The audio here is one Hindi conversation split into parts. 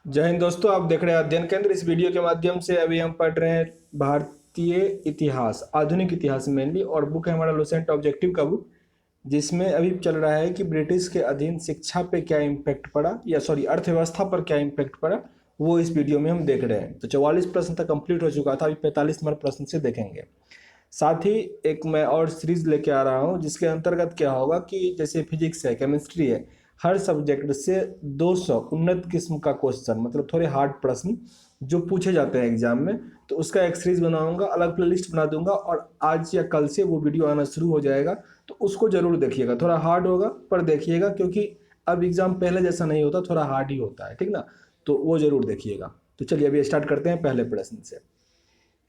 जय हिंद दोस्तों, आप देख रहे हैं अध्ययन केंद्र। इस वीडियो के माध्यम से अभी हम पढ़ रहे हैं भारतीय इतिहास, आधुनिक इतिहास मेनली, और बुक है हमारा लुसेंट ऑब्जेक्टिव का बुक, जिसमें अभी चल रहा है कि ब्रिटिश के अधीन शिक्षा पे क्या इम्पैक्ट पड़ा, या सॉरी अर्थव्यवस्था पर क्या इम्पैक्ट पड़ा, वो इस वीडियो में हम देख रहे हैं। तो 44 प्रश्न तक कंप्लीट हो चुका था, अभी 45 नंबर प्रश्न से देखेंगे। साथ ही एक मैं और सीरीज लेके आ रहा हूँ जिसके अंतर्गत क्या होगा कि जैसे फिजिक्स है, केमिस्ट्री है, हर सब्जेक्ट से 200 उन्नत किस्म का क्वेश्चन, मतलब थोड़े हार्ड प्रश्न जो पूछे जाते हैं एग्जाम में, तो उसका एक सीरीज बनाऊंगा, अलग प्लेलिस्ट बना दूंगा, और आज या कल से वो वीडियो आना शुरू हो जाएगा। तो उसको जरूर देखिएगा, थोड़ा हार्ड होगा पर देखिएगा, क्योंकि अब एग्जाम पहले जैसा नहीं होता, थोड़ा हार्ड ही होता है, ठीक ना। तो वो जरूर देखिएगा। तो चलिए अभी स्टार्ट करते हैं पहले प्रश्न से।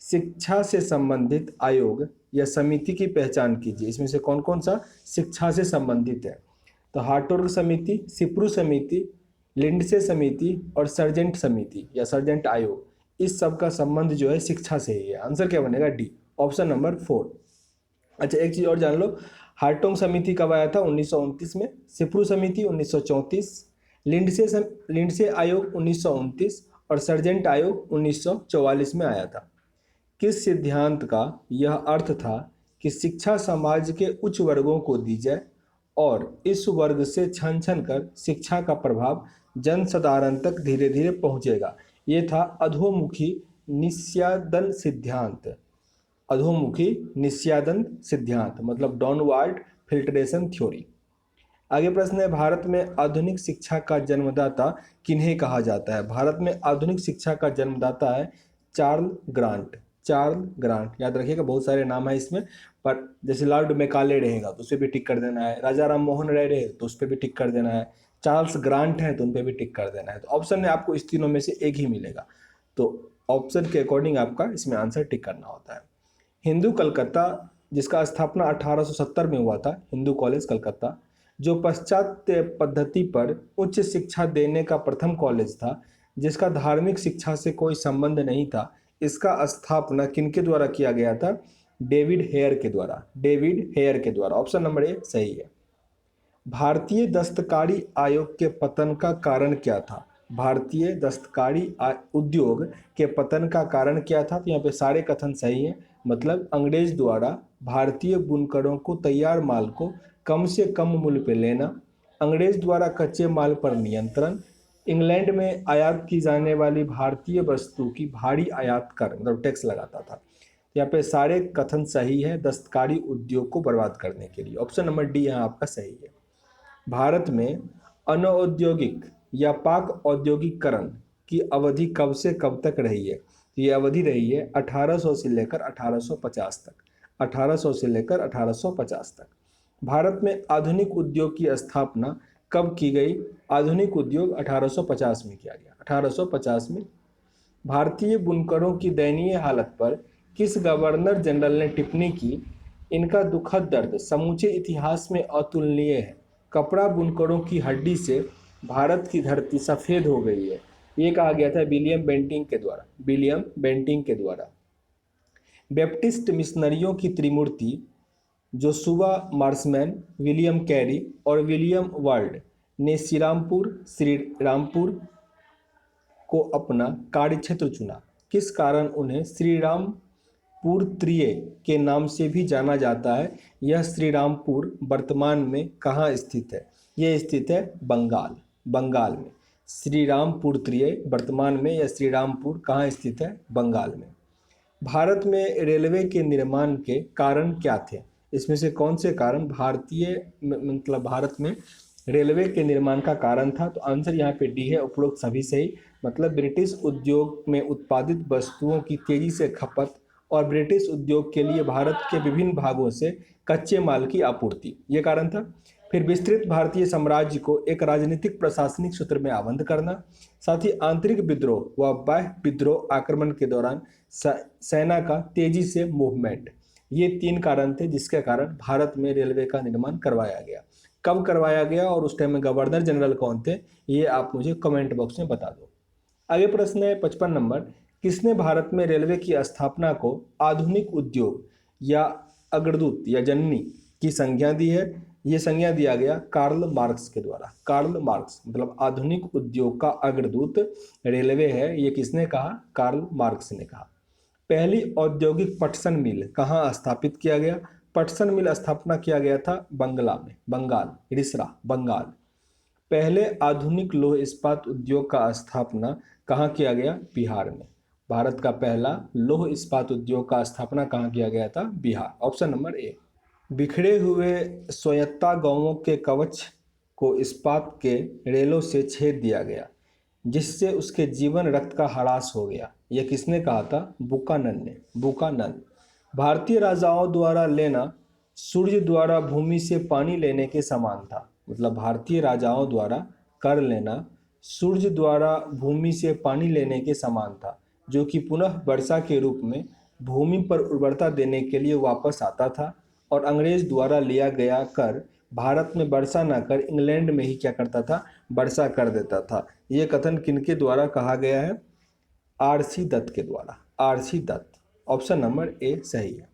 शिक्षा से संबंधित आयोग या समिति की पहचान कीजिए। इसमें से कौन कौन सा शिक्षा से संबंधित है? तो हार्टोग समिति, सिप्रू समिति, लिंडसे समिति और सर्जेंट समिति या सर्जेंट आयोग, इस सब का संबंध जो है शिक्षा से ही है। आंसर क्या बनेगा? D, option number 4। अच्छा, एक चीज और जान लो, हार्टोग समिति कब आया था? 1929 में। सिप्रू समिति 1934, लिंडसे आयोग 1929 और सर्जेंट आयोग 1944 में आया था। किस सिद्धांत का यह अर्थ था कि शिक्षा समाज के उच्च वर्गों को दी जाए और इस वर्ग से छन छन कर शिक्षा का प्रभाव जनसाधारण तक धीरे धीरे पहुंचेगा? ये था अधोमुखी निस्यादन सिद्धांत। अधोमुखी निस्यादन सिद्धांत मतलब डाउनवर्ड फिल्ट्रेशन थ्योरी। आगे प्रश्न है, भारत में आधुनिक शिक्षा का जन्मदाता किन्हें कहा जाता है? भारत में आधुनिक शिक्षा का जन्मदाता है चार्ल ग्रांट। चार्ल ग्रांट याद रखिएगा, बहुत सारे नाम है इसमें, पर जैसे लॉर्ड मैकाले रहेगा तो उस पर भी टिक कर देना है, राजा राम मोहन राय रहे तो उस पर भी टिक कर देना है, चार्ल्स ग्रांट है तो उन पर भी टिक कर देना है। तो ऑप्शन में आपको इस तीनों में से एक ही मिलेगा, तो ऑप्शन के अकॉर्डिंग आपका इसमें आंसर टिक करना होता है। हिंदू कलकत्ता, जिसका स्थापना 1870 में हुआ था, हिंदू कॉलेज कलकत्ता, जो पाश्चात्य पद्धति पर उच्च शिक्षा देने का प्रथम कॉलेज था, जिसका धार्मिक शिक्षा से कोई संबंध नहीं था, इसका स्थापना किनके द्वारा किया गया था? डेविड हेयर के द्वारा। डेविड हेयर के द्वारा, ऑप्शन नंबर ए सही है। भारतीय दस्तकारी आयोग के पतन का कारण क्या था? भारतीय दस्तकारी उद्योग के पतन का कारण क्या था? तो यहाँ पे सारे कथन सही हैं, मतलब अंग्रेज द्वारा भारतीय बुनकरों को तैयार माल को कम से कम मूल्य पे लेना, अंग्रेज द्वारा कच्चे माल पर नियंत्रण, इंग्लैंड में आयात की जाने वाली भारतीय वस्तु की भारी आयात कर मतलब टैक्स लगाता था। यहाँ पे सारे कथन सही है दस्तकारी उद्योग को बर्बाद करने के लिए। ऑप्शन नंबर डी यहाँ आपका सही है। भारत में अनौद्योगिक या पाक औद्योगिकरण की अवधि कब से कब तक रही है? ये अवधि रही है 1800 से लेकर 1850 तक। 1800 से लेकर 1850 तक। भारत में आधुनिक उद्योग की स्थापना कब की गई? आधुनिक उद्योग 1850 में किया गया, 1850 में। भारतीय बुनकरों की दयनीय हालत पर किस गवर्नर जनरल ने टिप्पणी की? इनका दुखद दर्द समूचे इतिहास में अतुलनीय है। कपड़ा बुनकरों की हड्डी से भारत की धरती सफ़ेद हो गई है, ये कहा गया था विलियम बेंटिंग के द्वारा। विलियम बेंटिंग के द्वारा। बैप्टिस्ट मिशनरियों की त्रिमूर्ति जोशुआ मार्समैन, विलियम कैरी और विलियम वर्ल्ड ने श्रीरामपुर को अपना कार्यक्षेत्र चुना। किस कारण उन्हें श्रीरामपुर त्रिय के नाम से भी जाना जाता है? यह श्रीरामपुर वर्तमान में कहाँ स्थित है? यह स्थित है बंगाल, बंगाल में। श्रीरामपुर त्रिय वर्तमान में, यह श्रीरामपुर कहाँ स्थित है? बंगाल में। भारत में रेलवे के निर्माण के कारण क्या थे? इसमें से कौन से कारण मतलब भारत में रेलवे के निर्माण का कारण था? तो आंसर यहाँ पे डी है, उपरोक्त सभी सही। मतलब ब्रिटिश उद्योग में उत्पादित वस्तुओं की तेजी से खपत और ब्रिटिश उद्योग के लिए भारत के विभिन्न भागों से कच्चे माल की आपूर्ति, ये कारण था। फिर विस्तृत भारतीय साम्राज्य को एक राजनीतिक प्रशासनिक सूत्र में आबद्ध करना, साथ ही आंतरिक विद्रोह व बाह्य विद्रोह आक्रमण के दौरान सेना का तेजी से मूवमेंट, ये 3 कारण थे जिसके कारण भारत में रेलवे का निर्माण करवाया गया। कब करवाया गया और उस टाइम में गवर्नर जनरल कौन थे, ये आप मुझे कमेंट बॉक्स में बता दो। आगे प्रश्न है 55 नंबर, किसने भारत में रेलवे की स्थापना को आधुनिक उद्योग या अग्रदूत या जननी की संज्ञा दी है? ये संज्ञा दिया गया कार्ल मार्क्स के द्वारा। कार्ल मार्क्स मतलब आधुनिक उद्योग का अग्रदूत रेलवे है, ये किसने कहा? कार्ल मार्क्स ने कहा। पहली औद्योगिक पटसन मिल कहाँ स्थापित किया गया? पटसन मिल स्थापना किया गया था बंगला में, बंगाल, रिसरा, बंगाल। पहले आधुनिक लौह इस्पात उद्योग का स्थापना कहाँ किया गया? बिहार में। भारत का पहला लौह इस्पात उद्योग का स्थापना कहाँ किया गया था? बिहार। Option number A. बिखरे हुए स्वायत्ता गांवों के कवच को इस्पात के रेलों से छेद दिया गया, जिससे उसके जीवन रक्त का ह्रास हो गया। यह किसने कहा था? बुकानन ने, बुकानन। भारतीय राजाओं द्वारा लेना सूर्य द्वारा भूमि से पानी लेने के समान था। मतलब भारतीय राजाओं द्वारा कर लेना सूर्य द्वारा भूमि से पानी लेने के समान था, जो कि पुनः वर्षा के रूप में भूमि पर उर्वरता देने के लिए वापस आता था। और अंग्रेज द्वारा लिया गया कर भारत में वर्षा न कर इंग्लैंड में ही क्या करता था? वर्षा कर देता था। ये कथन किनके द्वारा कहा गया है? आरसी दत्त के द्वारा, RC Dutt. Option number A सही है।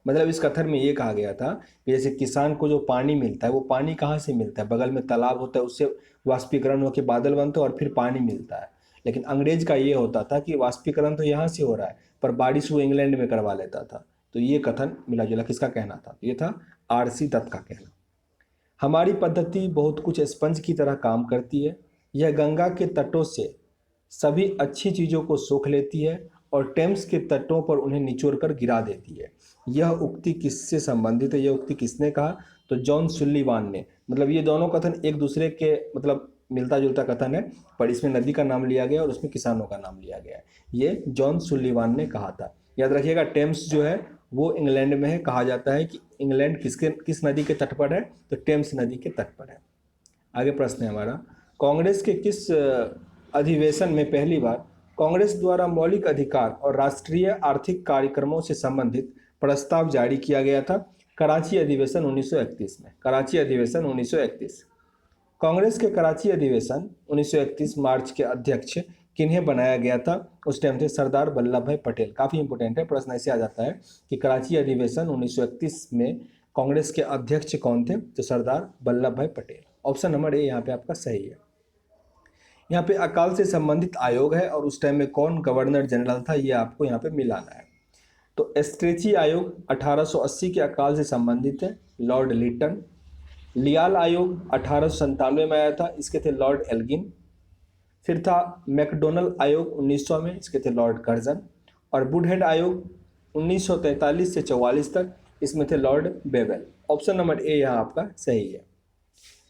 मतलब इस कथन में ये कहा गया था कि जैसे किसान को जो पानी मिलता है वो पानी कहाँ से मिलता है? बगल में तालाब होता है, उससे वाष्पीकरण होकर बादल बनते हैं और फिर पानी मिलता है। लेकिन अंग्रेज का ये होता था कि वाष्पीकरण तो यहाँ से हो रहा है पर बारिश वो इंग्लैंड में करवा लेता था। तो ये कथन मिला जुला किसका कहना था? ये था आरसी दत्त का कहना। हमारी पद्धति बहुत कुछ स्पंज की तरह काम करती है। यह गंगा के तटों से सभी अच्छी चीज़ों को सोख लेती है और टेम्स के तटों पर उन्हें निचोड़ कर गिरा देती है। यह उक्ति किससे संबंधित है? यह उक्ति किसने कहा? तो जॉन सुल्लीवान ने। मतलब ये दोनों कथन एक दूसरे के मतलब मिलता जुलता कथन है, पर इसमें नदी का नाम लिया गया और उसमें किसानों का नाम लिया गया है। ये जॉन सुल्लीवान ने कहा था। याद रखिएगा टेम्स जो है वो इंग्लैंड में है। कहा जाता है कि इंग्लैंड किस नदी के तट पर है? तो टेम्स नदी के तट पर है। आगे प्रश्न है हमारा, कांग्रेस के किस अधिवेशन में पहली बार कांग्रेस द्वारा मौलिक अधिकार और राष्ट्रीय आर्थिक कार्यक्रमों से संबंधित प्रस्ताव जारी किया गया था? कराची अधिवेशन 1931 में। कराची अधिवेशन 1931। कांग्रेस के कराची अधिवेशन 1931 मार्च के अध्यक्ष किन्हें बनाया गया था? उस टाइम थे सरदार वल्लभ भाई पटेल। काफ़ी इंपोर्टेंट है, प्रश्न ऐसे आ जाता है कि कराची अधिवेशन 1931 में कांग्रेस के अध्यक्ष कौन थे? तो सरदार वल्लभ भाई पटेल। ऑप्शन नंबर ए यहाँ पे आपका सही है। यहाँ पे अकाल से संबंधित आयोग है और उस टाइम में कौन गवर्नर जनरल था ये आपको यहाँ पे मिलाना है। तो एस्ट्रेची आयोग 1880 के अकाल से संबंधित है, लॉर्ड लिटन। लियाल आयोग 1897 में आया था, इसके थे लॉर्ड एल्गिन। फिर था मैकडोनल आयोग 1900 में, इसके थे लॉर्ड कर्जन। और वुडहेड आयोग 1943 से 44 तक, इसमें थे लॉर्ड बेवेल। ऑप्शन नंबर ए यहाँ आपका सही है।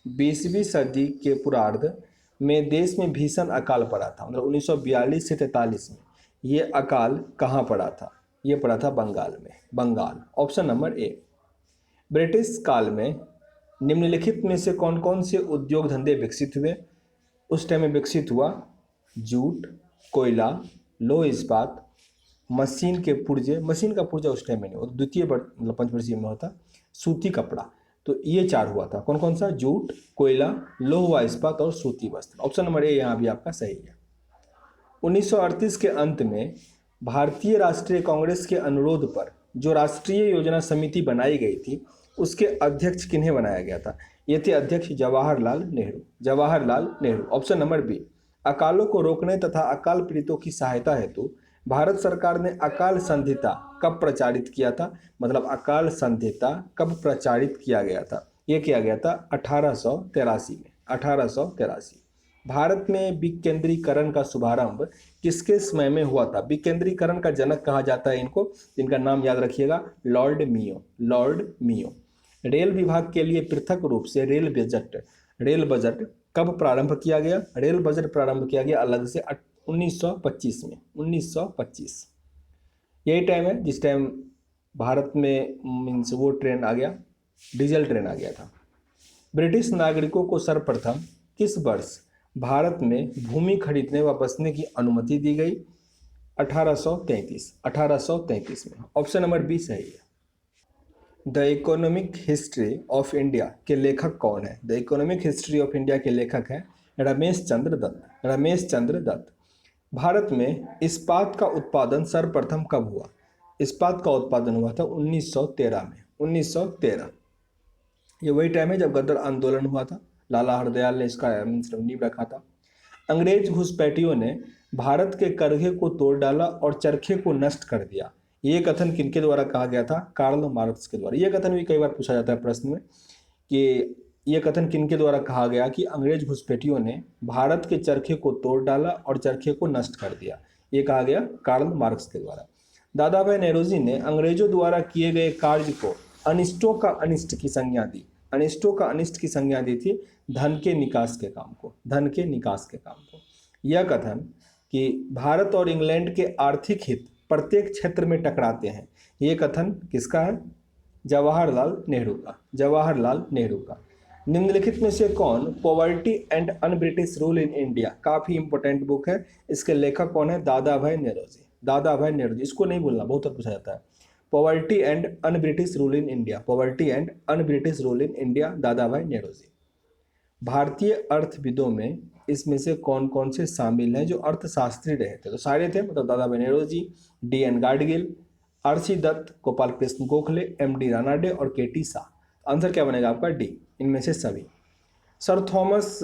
20वीं सदी के पूर्वार्ध में देश में भीषण अकाल पड़ा था। मतलब 1942 से 43 में ये अकाल कहाँ पड़ा था? ये पड़ा था बंगाल में, Bengal. Option number A. British काल में निम्नलिखित में से कौन कौन से उद्योग धंधे विकसित हुए? उस टाइम में विकसित हुआ जूट, कोयला, लौह इस्पात, मशीन के पुर्जे। मशीन का पुर्जा उस टाइम में नहीं होता, द्वितीय मतलब पंचवर्षीय में होता। सूती कपड़ा। तो ये चार हुआ था। कौन कौन सा? जूट, कोयला, लोह व इस्पात और सूती वस्त्र। ऑप्शन नंबर ए यहाँ भी आपका सही है। 1938 के अंत में भारतीय राष्ट्रीय कांग्रेस के अनुरोध पर जो राष्ट्रीय योजना समिति बनाई गई थी उसके अध्यक्ष किन्हें बनाया गया था? ये थे अध्यक्ष Jawaharlal Nehru, Jawaharlal Nehru. Option number B. अकालों को रोकने तथा अकाल पीड़ितों की सहायता हेतु भारत सरकार ने अकाल संहिता कब प्रचारित किया था? मतलब अकाल संहिता कब प्रचारित किया गया था? ये किया गया था 1883 में, 1883। भारत में विकेंद्रीकरण का शुभारंभ किसके समय में हुआ था? विकेंद्रीकरण का जनक कहा जाता है इनको, इनका नाम याद रखिएगा, लॉर्ड मियो, लॉर्ड मियो। रेल विभाग के लिए पृथक रूप से रेल बजट कब प्रारंभ किया गया? रेल बजट प्रारंभ किया गया अलग से 1925 में, 1925। यही टाइम है जिस टाइम भारत में मीन्स वो ट्रेन आ गया, डीजल ट्रेन आ गया था। ब्रिटिश नागरिकों को सर्वप्रथम किस वर्ष भारत में भूमि खरीदने व बसने की अनुमति दी गई? 1833, 1833 में। ऑप्शन नंबर बी सही है। The economic history of India के लेखक कौन है? The economic history of India के लेखक हैं रमेश चंद्र दत्त, रमेश चंद्र दत्त। भारत में इस्पात का उत्पादन सर्वप्रथम कब हुआ? इस्पात का उत्पादन हुआ था 1913 में, 1913। ये वही टाइम है जब गदर आंदोलन हुआ था, लाला हरदयाल ने इसका नींव रखा था। अंग्रेज घुसपैठियों ने भारत के करघे को तोड़ डाला और चरखे को नष्ट कर दिया। ये कथन किनके द्वारा कहा गया था? कार्ल मार्क्स के द्वारा। ये कथन भी कई बार पूछा जाता है प्रश्न में कि ये कथन किनके द्वारा कहा गया कि अंग्रेज घुसपैठियों ने भारत के चरखे को तोड़ डाला और चरखे को नष्ट कर दिया। ये कहा गया कार्ल मार्क्स के द्वारा। दादा भाई नेहरूजी ने अंग्रेजों द्वारा किए गए कार्य को अनिष्टों का अनिष्ट की संज्ञा दी। अनिष्टों का अनिष्ट की संज्ञा दी थी धन के निकास के काम को, धन के निकास के काम को। यह कथन कि भारत और इंग्लैंड के आर्थिक हित प्रत्येक क्षेत्र में टकराते हैं, ये कथन किसका है? जवाहरलाल नेहरू का। जवाहरलाल नेहरू का। निम्नलिखित में से कौन poverty and un British rule in India, काफी इंपॉर्टेंट बुक है, इसके लेखक कौन है? दादा भाई नेहरूजी। दादा भाई नेहरूजी, इसको नहीं भूलना, बहुत पूछा जाता है। Poverty and un British rule in India, poverty and un British rule in India, दादा भाई नेहरूजी। भारतीय अर्थविदों में इसमें से कौन कौन से शामिल हैं जो अर्थशास्त्री रहे थे? तो सारे थे, मतलब दादा भाई नेहरूजी, D.N. गाडगिल, आर.सी. दत्त, गोपाल कृष्ण गोखले, M.D. रानाडे और K.T. शाह। आंसर क्या बनेगा आपका? डी, इनमें से सभी। सर थॉमस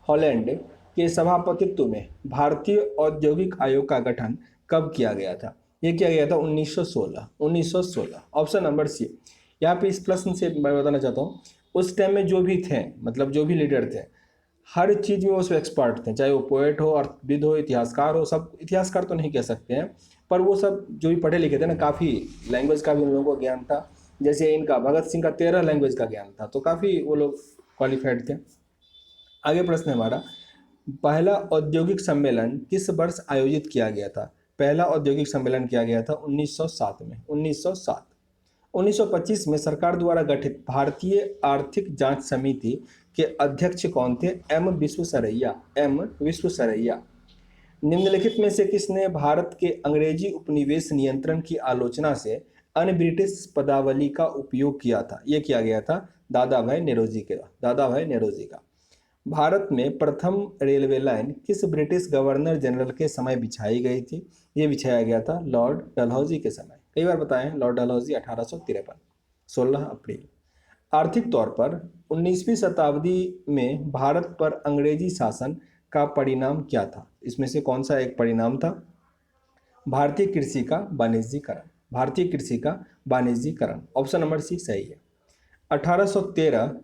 हॉलैंड के सभापतित्व में भारतीय औद्योगिक आयोग का गठन कब किया गया था? ये किया गया था 1916। 1916 ऑप्शन नंबर सी। यहाँ पे इस प्रश्न से मैं बताना चाहता हूँ, उस टाइम में जो भी थे, मतलब जो भी लीडर थे, हर चीज़ में वो सब एक्सपर्ट थे, चाहे वो पोएट हो, अर्थविद हो, इतिहासकार हो। सब इतिहासकार तो नहीं कह सकते हैं, पर वो सब जो भी पढ़े लिखे थे ना, काफ़ी लैंग्वेज का भी उन लोगों को ज्ञान था। जैसे इनका भगत सिंह का 13 लैंग्वेज का ज्ञान था, तो काफ़ी वो लोग क्वालिफाइड थे। आगे प्रश्न है हमारा, पहला औद्योगिक सम्मेलन किस वर्ष आयोजित किया गया था? पहला औद्योगिक सम्मेलन किया गया था 1907 में। 1907। 1925 में सरकार द्वारा गठित भारतीय आर्थिक जांच समिति के अध्यक्ष कौन थे? एम विश्वेश्वरैया। एम विश्वेश्वरैया। निम्नलिखित में से किसने भारत के अंग्रेजी उपनिवेश नियंत्रण की आलोचना से अन ब्रिटिश पदावली का उपयोग किया था? यह किया गया था दादा भाई नेहरूजी के, दादा भाई नेहरूजी का। भारत में प्रथम रेलवे लाइन किस ब्रिटिश गवर्नर जनरल के समय बिछाई गई थी? ये बिछाया गया था लॉर्ड डलहौजी के समय। कई बार बताएं, लॉर्ड डलहौजी 1853, 16 अप्रैल। आर्थिक तौर पर 19वीं शताब्दी में भारत पर अंग्रेजी शासन का परिणाम क्या था? इसमें से कौन सा एक परिणाम था? भारतीय कृषि का वाणिज्यीकरण। भारतीय कृषि का वाणिज्यीकरण, ऑप्शन नंबर सी सही है। 1813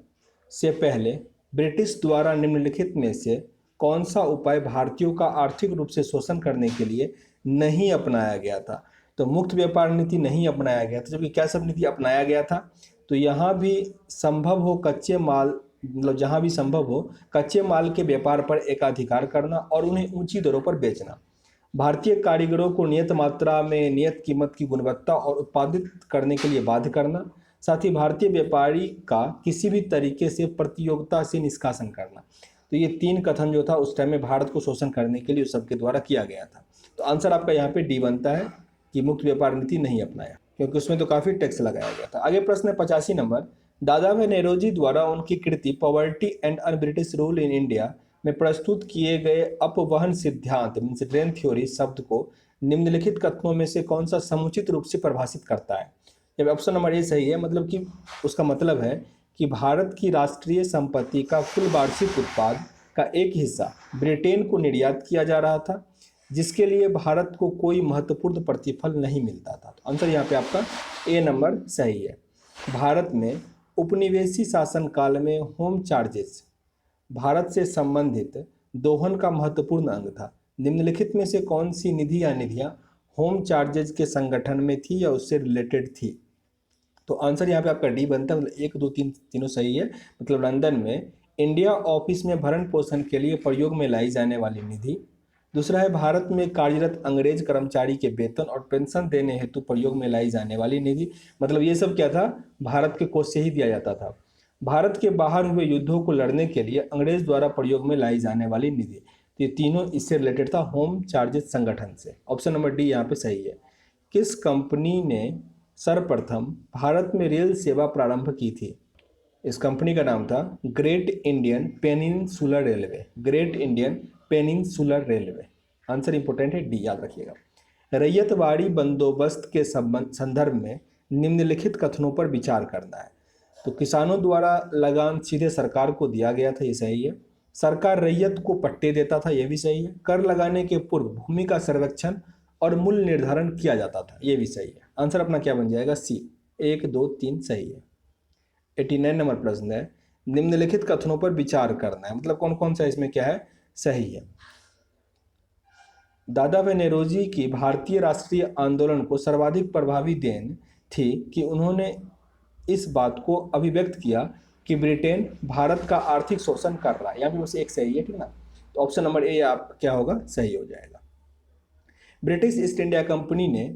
से पहले ब्रिटिश द्वारा निम्नलिखित में से कौन सा उपाय भारतीयों का आर्थिक रूप से शोषण करने के लिए नहीं अपनाया गया था? तो मुक्त व्यापार नीति नहीं अपनाया गया था, जबकि क्या सब नीति अपनाया गया था? तो यहाँ भी संभव हो कच्चे माल, मतलब जहाँ भी संभव हो कच्चे माल के व्यापार पर एकाधिकार करना और उन्हें ऊंची दरों पर बेचना, भारतीय कारीगरों को नियत मात्रा में नियत कीमत की गुणवत्ता और उत्पादित करने के लिए बाध्य करना, साथ ही भारतीय व्यापारी का किसी भी तरीके से प्रतियोगिता से निष्कासन करना। तो ये 3 कथन जो था उस टाइम में भारत को शोषण करने के लिए उस सबके द्वारा किया गया था। तो आंसर आपका यहाँ पे डी बनता है कि मुक्त व्यापार नीति नहीं अपनाया, क्योंकि उसमें तो काफ़ी टैक्स लगाया गया था। आगे प्रश्न है 85 नंबर, दादा भाई नेहरूजी द्वारा उनकी कृति poverty and un British rule in India में प्रस्तुत किए गए अपवहन सिद्धांत मीन्स ड्रेन थ्योरी शब्द को निम्नलिखित कथनों में से कौन सा समुचित रूप से परिभाषित करता है? जब ऑप्शन नंबर ए सही है, मतलब कि उसका मतलब है कि भारत की राष्ट्रीय संपत्ति का कुल वार्षिक उत्पाद का एक हिस्सा ब्रिटेन को निर्यात किया जा रहा था, जिसके लिए भारत को कोई महत्वपूर्ण प्रतिफल नहीं मिलता था। तो आंसर यहाँ पे आपका ए नंबर सही है। भारत में उपनिवेशी शासन काल में होम चार्जेस भारत से संबंधित दोहन का महत्वपूर्ण अंग था। निम्नलिखित में से कौन सी निधि या निधियां होम चार्जेज के संगठन में थी या उससे रिलेटेड थी? तो आंसर यहाँ पे आपका डी बनता है, मतलब 1, 2, 3 तीनों सही है। मतलब लंदन में इंडिया ऑफिस में भरण पोषण के लिए प्रयोग में लाई जाने वाली निधि। दूसरा है भारत में कार्यरत अंग्रेज कर्मचारी के वेतन और पेंशन देने हेतु प्रयोग में लाई जाने वाली निधि। मतलब ये सब क्या था? भारत के कोष से ही दिया जाता था। भारत के बाहर हुए युद्धों को लड़ने के लिए अंग्रेज द्वारा प्रयोग में लाई जाने वाली निधि। तो ये तीनों इससे रिलेटेड था, होम चार्जेस संगठन से। ऑप्शन नंबर डी यहाँ पे सही है। किस कंपनी ने सर्वप्रथम भारत में रेल सेवा प्रारंभ की थी? इस कंपनी का नाम था great Indian peninsular railway. Great Indian peninsular railway. Answer important है, डी याद रखिएगा। रैयतवाड़ी बंदोबस्त के संदर्भ में निम्नलिखित कथनों पर विचार करना है। तो किसानों द्वारा लगान सीधे सरकार को दिया गया था, ये सही है। सरकार रैयत को पट्टे देता था, ये भी सही है। कर लगाने के पूर्व भूमि का सर्वेक्षण और मूल्य निर्धारण किया जाता था, ये भी सही है। आंसर अपना क्या बन जाएगा? सी। 1 2 3 सही है। 89 नंबर प्रश्न है, निम्नलिखित कथनों पर विचार करना है, मतलब कौन कौन सा इसमें क्या है, सही है। दादा भाई नेरोजी की भारतीय राष्ट्रीय आंदोलन को सर्वाधिक प्रभावी देन थी कि उन्होंने इस बात को अभिव्यक्त किया कि ब्रिटेन भारत का आर्थिक शोषण कर रहा है। यहाँ पे बस एक सही है, ठीक ना। तो ऑप्शन नंबर ए आप क्या होगा, सही हो जाएगा। ब्रिटिश ईस्ट इंडिया कंपनी ने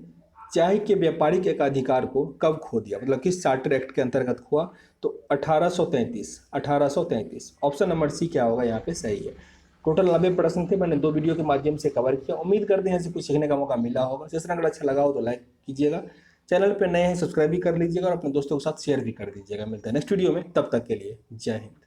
चाय के व्यापारिक एकाधिकार को कब खो दिया, मतलब किस चार्टर एक्ट के अंतर्गत हुआ? तो 1833। ऑप्शन नंबर सी क्या होगा यहाँ पे, सही है। टोटल 90 प्रश्न थे, मैंने 2 वीडियो के माध्यम से कवर किया। उम्मीद करते हैं इससे कुछ सीखने का मौका मिला होगा। सेशन अगर अच्छा लगा हो तो लाइक कीजिएगा, चैनल पर नए हैं सब्सक्राइब भी कर लीजिएगा और अपने दोस्तों के साथ शेयर भी कर दीजिएगा। मिलते हैं नेक्स्ट वीडियो में, तब तक के लिए जय हिंद।